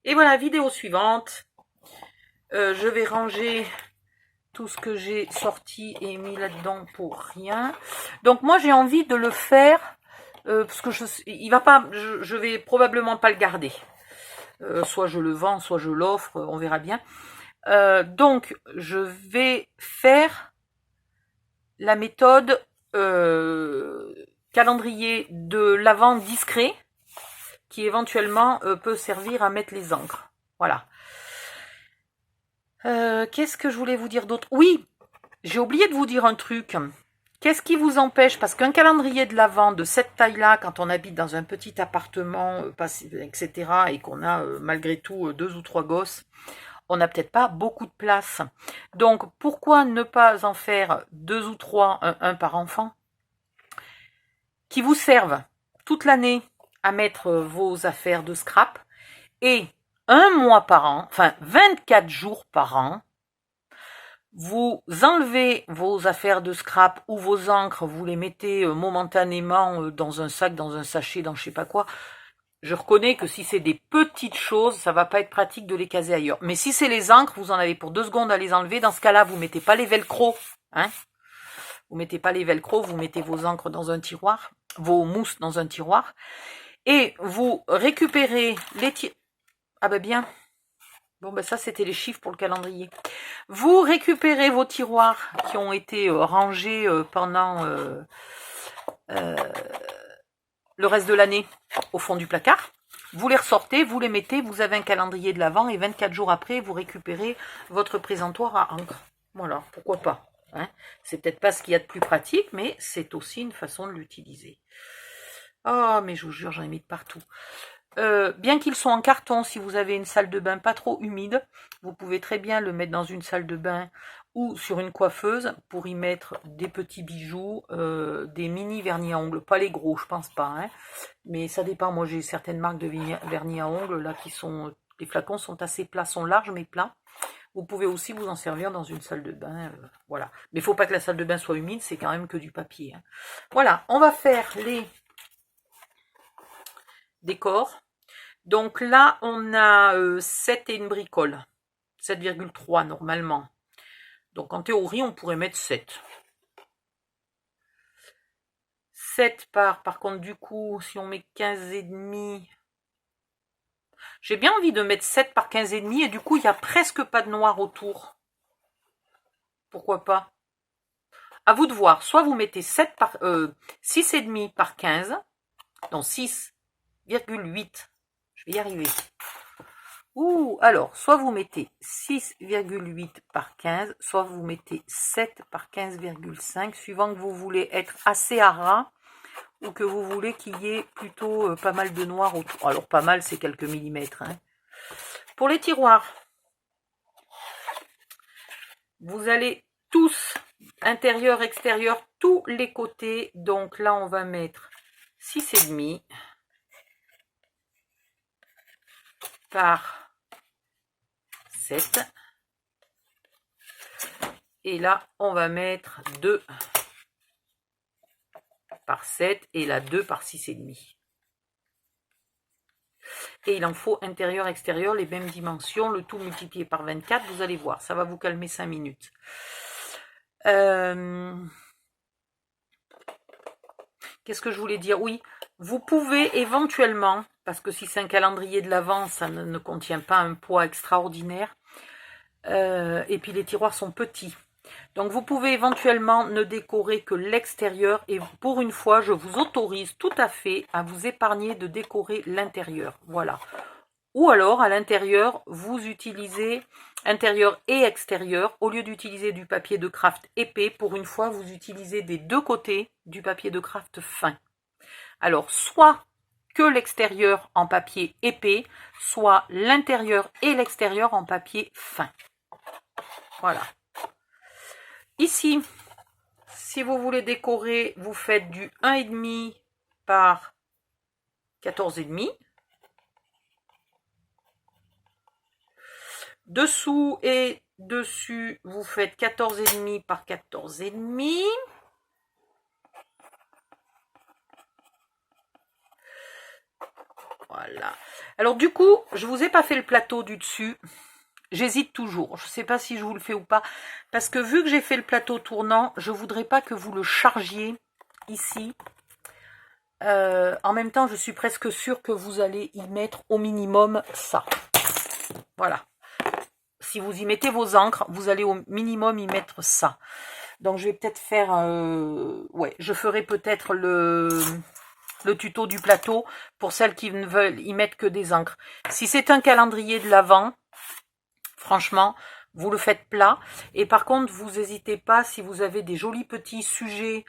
Et voilà, vidéo suivante. Je vais ranger tout ce que j'ai sorti et mis là-dedans pour rien. Donc moi j'ai envie de le faire parce que il va pas, je vais probablement pas le garder. Soit je le vends, soit je l'offre, on verra bien. Donc je vais faire la méthode calendrier de l'Avent discret qui éventuellement peut servir à mettre les encres. Voilà. Qu'est-ce que je voulais vous dire d'autre? Oui, j'ai oublié de vous dire un truc. Qu'est-ce qui vous empêche? Parce qu'un calendrier de l'Avent de cette taille-là, quand on habite dans un petit appartement, etc., et qu'on a malgré tout 2 ou 3 gosses, on n'a peut-être pas beaucoup de place. Donc, pourquoi ne pas en faire 2 ou 3, un par enfant, qui vous servent toute l'année à mettre vos affaires de scrap, et un mois par an, enfin 24 jours par an, vous enlevez vos affaires de scrap ou vos encres, vous les mettez momentanément dans un sac, dans un sachet, dans je sais pas quoi. Je reconnais que si c'est des petites choses, ça va pas être pratique de les caser ailleurs. Mais si c'est les encres, vous en avez pour 2 secondes à les enlever. Dans ce cas-là, vous mettez pas les velcro, hein. Vous mettez pas les velcro, vous mettez vos encres dans un tiroir, vos mousses dans un tiroir, et vous récupérez les Ah ben bien. Bon ben ça c'était les chiffres pour le calendrier. Vous récupérez vos tiroirs qui ont été rangés pendant le reste de l'année au fond du placard. Vous les ressortez, vous les mettez, vous avez un calendrier de l'Avent et 24 jours après, vous récupérez votre présentoir à encre. Voilà, pourquoi pas, hein. C'est peut-être pas ce qu'il y a de plus pratique, mais c'est aussi une façon de l'utiliser. Oh, mais je vous jure, j'en ai mis de partout. Bien qu'ils soient en carton, si vous avez une salle de bain pas trop humide, vous pouvez très bien le mettre dans une salle de bain ou sur une coiffeuse pour y mettre des petits bijoux, des mini vernis à ongles, pas les gros, je pense pas, hein, mais ça dépend. Moi j'ai certaines marques de vernis à ongles là qui sont, les flacons sont assez plats, sont larges mais plats. Vous pouvez aussi vous en servir dans une salle de bain, voilà. Mais il faut pas que la salle de bain soit humide, c'est quand même que du papier, hein. Voilà, on va faire les décors. Donc là, on a 7 et une bricole. 7,3 normalement. Donc en théorie, on pourrait mettre 7. 7 par contre, du coup, si on met 15 et demi, j'ai bien envie de mettre 7 par 15 et demi, et du coup, il n'y a presque pas de noir autour. Pourquoi pas? À vous de voir. Soit vous mettez 6 et demi par 15, donc 6,8. Je vais y arriver. Ou alors, soit vous mettez 6,8 par 15, soit vous mettez 7 par 15,5, suivant que vous voulez être assez à ras ou que vous voulez qu'il y ait plutôt pas mal de noir autour. Alors pas mal, c'est quelques millimètres, hein. Pour les tiroirs, vous allez tous, intérieur, extérieur, tous les côtés. Donc là, on va mettre 6,5 par 7. Et là, on va mettre 2 par 7 et là 2 par 6,5. Et il en faut intérieur, extérieur, les mêmes dimensions, le tout multiplié par 24, vous allez voir, ça va vous calmer 5 minutes. Qu'est-ce que je voulais dire? Oui, vous pouvez éventuellement, parce que si c'est un calendrier de l'Avent, ça ne contient pas un poids extraordinaire, et puis les tiroirs sont petits. Donc vous pouvez éventuellement ne décorer que l'extérieur, et pour une fois je vous autorise tout à fait à vous épargner de décorer l'intérieur. Voilà. Ou alors à l'intérieur vous utilisez intérieur et extérieur, au lieu d'utiliser du papier de craft épais, pour une fois vous utilisez des deux côtés du papier de craft fin. Alors soit que l'extérieur en papier épais, soit l'intérieur et l'extérieur en papier fin. Voilà. Ici, si vous voulez décorer, vous faites du 1,5 par 14,5. Dessous et dessus, vous faites 14,5 par 14,5. Voilà. Alors du coup, je vous ai pas fait le plateau du dessus. J'hésite toujours. Je ne sais pas si je vous le fais ou pas. Parce que vu que j'ai fait le plateau tournant, je ne voudrais pas que vous le chargiez ici. En même temps, je suis presque sûre que vous allez y mettre au minimum ça. Voilà. Si vous y mettez vos encres, vous allez au minimum y mettre ça. Donc je vais peut-être faire... ouais, je ferai peut-être le tuto du plateau pour celles qui ne veulent y mettre que des encres. Si c'est un calendrier de l'Avent, franchement, vous le faites plat. Et par contre, vous n'hésitez pas, si vous avez des jolis petits sujets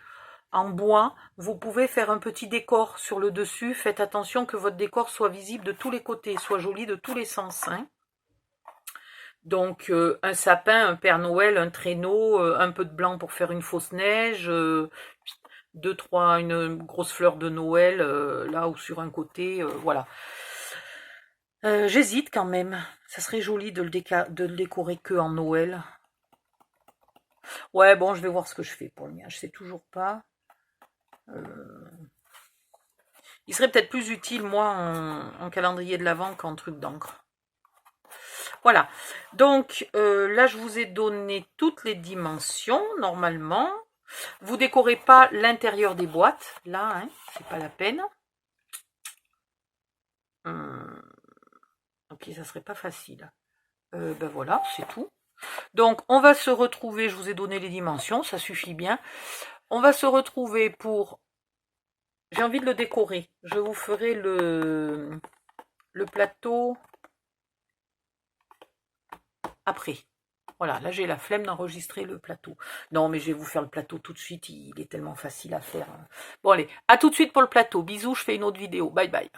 en bois, vous pouvez faire un petit décor sur le dessus. Faites attention que votre décor soit visible de tous les côtés, soit joli de tous les sens. Hein. Donc, un sapin, un Père Noël, un traîneau, un peu de blanc pour faire une fausse neige, une grosse fleur de Noël, là ou sur un côté, voilà. J'hésite quand même. Ça serait joli de le décorer que en Noël. Ouais, bon, je vais voir ce que je fais pour le mien. Je sais toujours pas. Il serait peut-être plus utile, moi, en calendrier de l'Avent qu'en truc d'encre. Voilà. Donc, là, je vous ai donné toutes les dimensions, normalement. Vous décorez pas l'intérieur des boîtes. Là, hein, c'est pas la peine. Ok, ça serait pas facile. Ben voilà, c'est tout. Donc, on va se retrouver, je vous ai donné les dimensions, ça suffit bien. On va se retrouver pour... J'ai envie de le décorer. Je vous ferai le plateau après. Voilà, là j'ai la flemme d'enregistrer le plateau. Non, mais je vais vous faire le plateau tout de suite, il est tellement facile à faire. Bon allez, à tout de suite pour le plateau. Bisous, je fais une autre vidéo. Bye bye.